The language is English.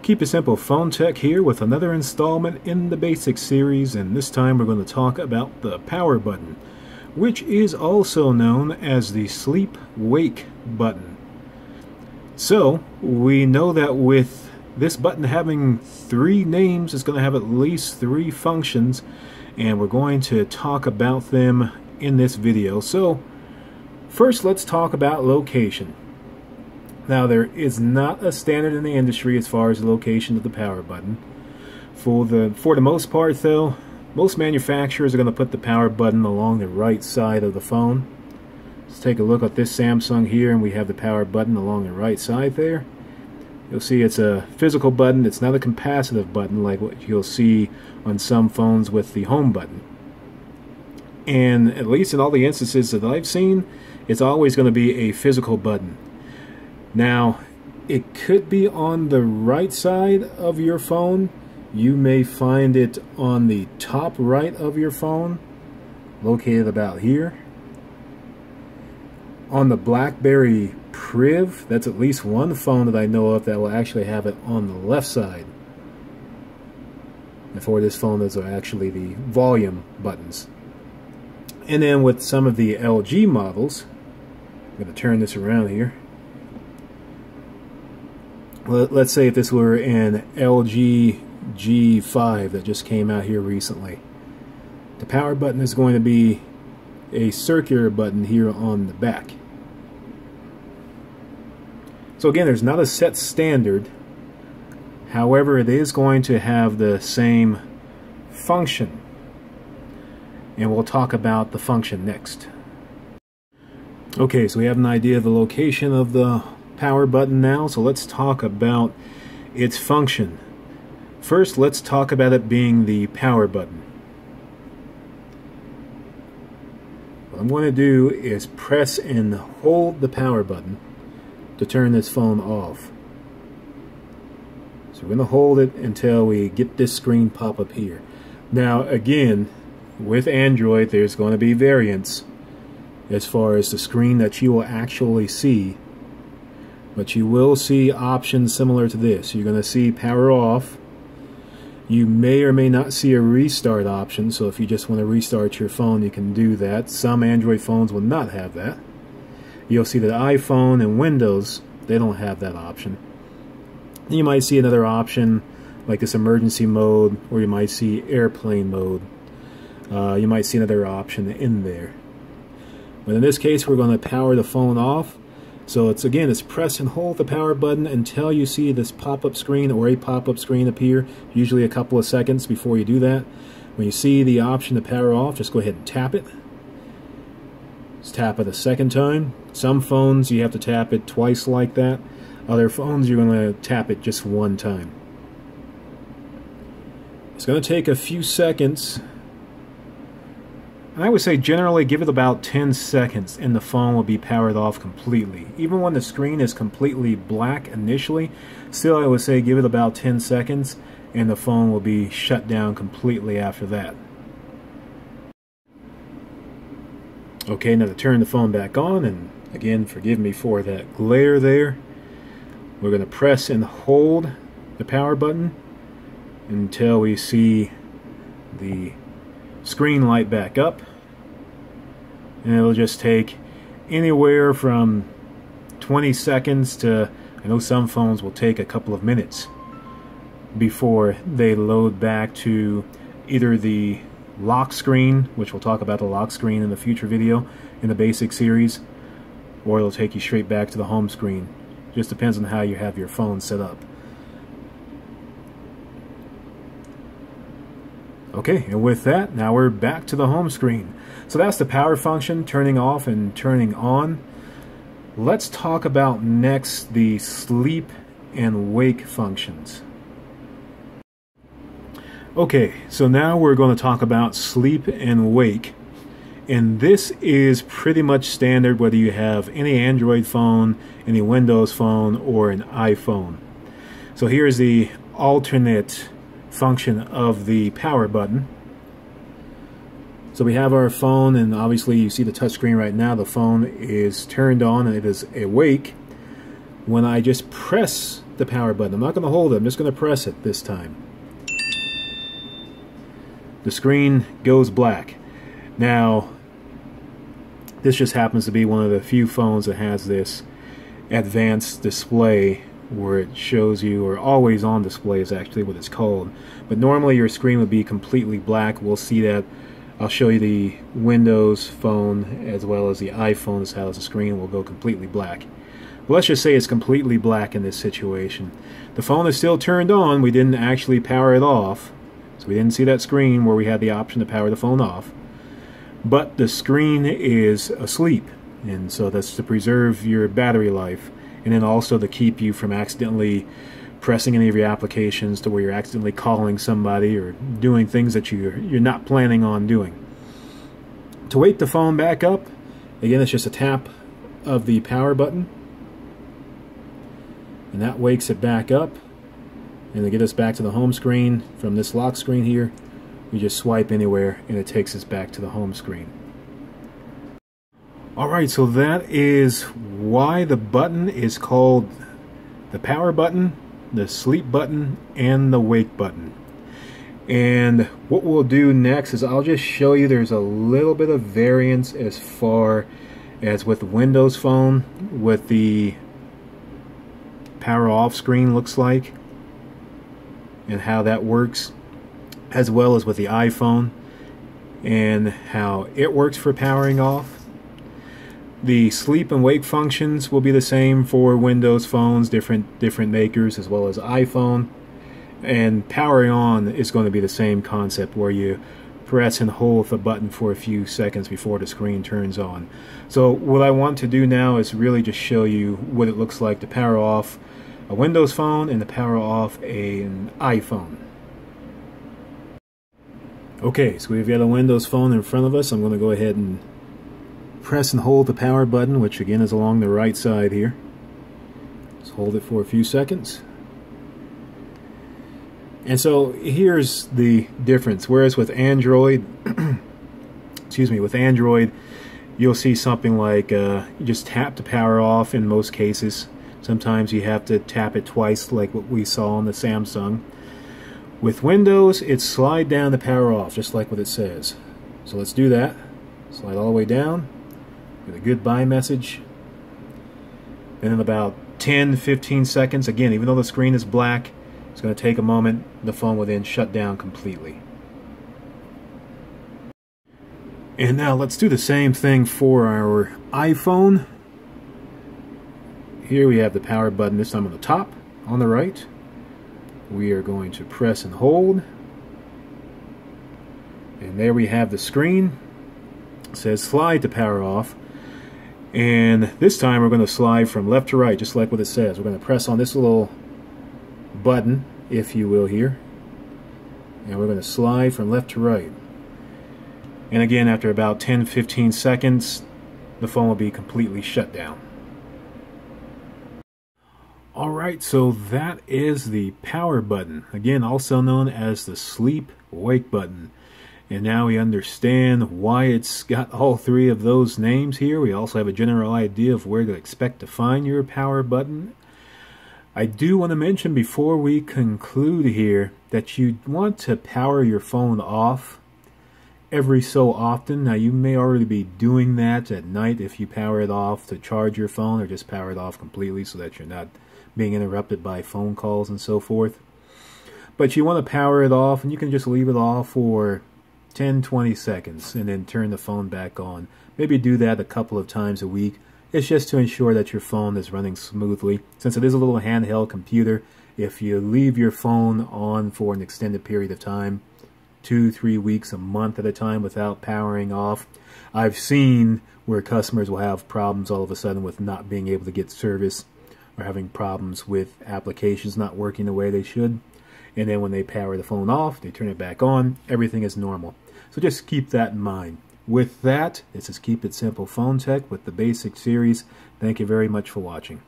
Keep it simple, Phone Tech here with another installment in the Basics series, and this time we're going to talk about the power button, which is also known as the SleepWake button. So we know that with this button having 3 names, it's going to have at least 3 functions, and we're going to talk about them in this video. So first, let's talk about location. Now, there is not a standard in the industry as far as the location of the power button. For the most part, though, most manufacturers are going to put the power button along the right side of the phone. Let's take a look at this Samsung here, and we have the power button along the right side there. You'll see it's a physical button. It's not a capacitive button like what you'll see on some phones with the home button. And at least in all the instances that I've seen, it's always going to be a physical button. Now, it could be on the right side of your phone. You may find it on the top right of your phone, located about here. On the BlackBerry Priv, that's at least one phone that I know of that will actually have it on the left side. And for this phone, those are actually the volume buttons. And then with some of the LG models, I'm going to turn this around here. Let's say if this were an LG G5 that just came out here recently. The power button is going to be a circular button here on the back. So again, there's not a set standard. However, it is going to have the same function. And we'll talk about the function next. Okay, so we have an idea of the location of the power button now, so let's talk about its function. First, let's talk about it being the power button. What I'm going to do is press and hold the power button to turn this phone off. So we're going to hold it until we get this screen pop up here. Now again, with Android, there's going to be variants as far as the screen that you will actually see. But you will see options similar to this. You're going to see power off. You may or may not see a restart option, so if you just want to restart your phone, you can do that. Some Android phones will not have that. You'll see that iPhone and Windows, they don't have that option. And you might see another option like this emergency mode, or you might see airplane mode. You might see another option in there. But in this case, we're going to power the phone off. So it's press and hold the power button until you see this pop-up screen or a pop-up screen appear, usually a couple of seconds before you do that. When you see the option to power off, just go ahead and tap it. Just tap it a second time. Some phones you have to tap it twice like that. Other phones you're going to tap it just one time. It's going to take a few seconds. And I would say generally give it about 10 seconds and the phone will be powered off completely. Even when the screen is completely black initially, still I would say give it about 10 seconds and the phone will be shut down completely after that. Okay, now to turn the phone back on, and again, forgive me for that glare there. We're going to press and hold the power button until we see the screen light back up, and it'll just take anywhere from 20 seconds to, I know some phones will take a couple of minutes before they load back to either the lock screen, which we'll talk about the lock screen in a future video in the basic series, or it'll take you straight back to the home screen. Just depends on how you have your phone set up. Okay, and with that, now we're back to the home screen. So that's the power function, turning off and turning on. Let's talk about next the sleep and wake functions. Okay, so now we're going to talk about sleep and wake. And this is pretty much standard whether you have any Android phone, any Windows phone, or an iPhone. So here's the alternate function of the power button. So we have our phone, and obviously you see the touch screen right now. The phone is turned on and it is awake. When I just press the the power button. I'm not going to hold it, I'm just going to press it this time. The screen goes black. Now, this just happens to be one of the few phones that has this advanced display where it shows you, or always on display is actually what it's called. But normally your screen would be completely black. We'll see that. I'll show you the Windows phone as well as the iPhone. This how the screen will go completely black. But let's just say it's completely black in this situation. The phone is still turned on. We didn't actually power it off, so we didn't see that screen where we had the option to power the phone off. But the screen is asleep, and so that's to preserve your battery life, and then also to keep you from accidentally pressing any of your applications to where you're accidentally calling somebody or doing things that you're not planning on doing. To wake the phone back up, again, it's just a tap of the power button, and that wakes it back up. And to get us back to the home screen from this lock screen here, we just swipe anywhere and it takes us back to the home screen. Alright, so that is why the button is called the power button, the sleep button, and the wake button. And what we'll do next is I'll just show you there's a little bit of variance as far as with the Windows phone, what the power off screen looks like and how that works, as well as with the iPhone and how it works for powering off. The sleep and wake functions will be the same for Windows phones, different makers, as well as iPhone. And powering on is going to be the same concept, where you press and hold the button for a few seconds before the screen turns on. So what I want to do now is really just show you what it looks like to power off a Windows phone and to power off an iPhone. Okay, so we've got a Windows phone in front of us. I'm going to go ahead and press and hold the power button, which again is along the right side here. Just hold it for a few seconds. And so here's the difference. Whereas with Android, excuse me, with Android, you'll see something like you just tap to power off in most cases. Sometimes you have to tap it twice, like what we saw on the Samsung. With Windows, it's slide down to power off, just like what it says. So let's do that. Slide all the way down. Get a goodbye message. Then in about 10-15 seconds, again, even though the screen is black, it's going to take a moment. The phone will then shut down completely. And now let's do the same thing for our iPhone. Here we have the power button, this time on the top, on the right. We are going to press and hold. And there we have the screen. It says slide to power off. And this time we're going to slide from left to right, just like what it says. We're going to press on this little button, if you will, here. And we're going to slide from left to right. And again, after about 10-15 seconds, the phone will be completely shut down. Alright, so that is the power button. Again, also known as the sleep wake button. And now we understand why it's got all three of those names here. We also have a general idea of where to expect to find your power button. I do want to mention before we conclude here that you want to power your phone off every so often. Now, you may already be doing that at night if you power it off to charge your phone, or just power it off completely so that you're not being interrupted by phone calls and so forth. But you want to power it off, and you can just leave it off for 10-20 seconds and then turn the phone back on. Maybe do that a couple of times a week. It's just to ensure that your phone is running smoothly. Since it is a little handheld computer, if you leave your phone on for an extended period of time, 2-3 weeks, a month at a time without powering off, I've seen where customers will have problems all of a sudden with not being able to get service, or having problems with applications not working the way they should. And then when they power the phone off, they turn it back on, everything is normal. So just keep that in mind. With that, this is Keep It Simple Phone Tech with the Basic series. Thank you very much for watching.